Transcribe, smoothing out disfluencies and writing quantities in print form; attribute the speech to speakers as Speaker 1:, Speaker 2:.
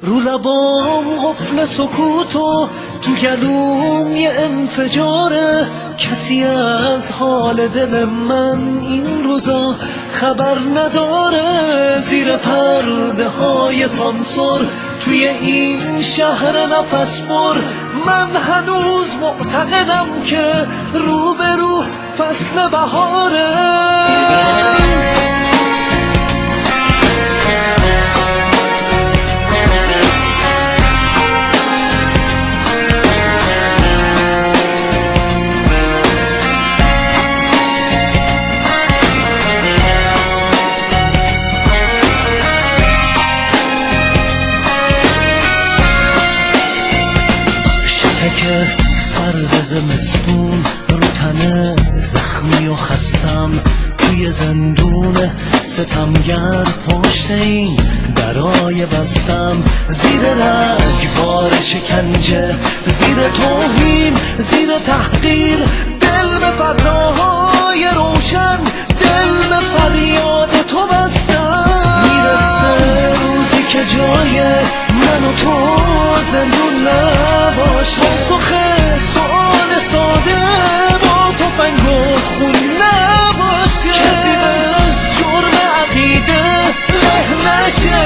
Speaker 1: رو لبام قفل سکوت و تو گلوم یه انفجاره. کسی از حال دل من این روزا خبر نداره. زیر پرده های سانسور توی این شهر نفس بر، من هنوز معتقدم که رو به رو فصل بهاره. که سرد زمستون رو تنه زخمی و خستم، توی زندون ستمگر پشت این درای بستم. زیر رگبار شکنجه، زیر توهین، زیر تحقیر، دل به فرداهای روشن، دل به فریاد تو بستم. میرسه روزی که جای من و تو زندون نباشه، پاسخ سؤال ساده با تفنگ و خون نباشه. کسی به جرم عقیده له نشه،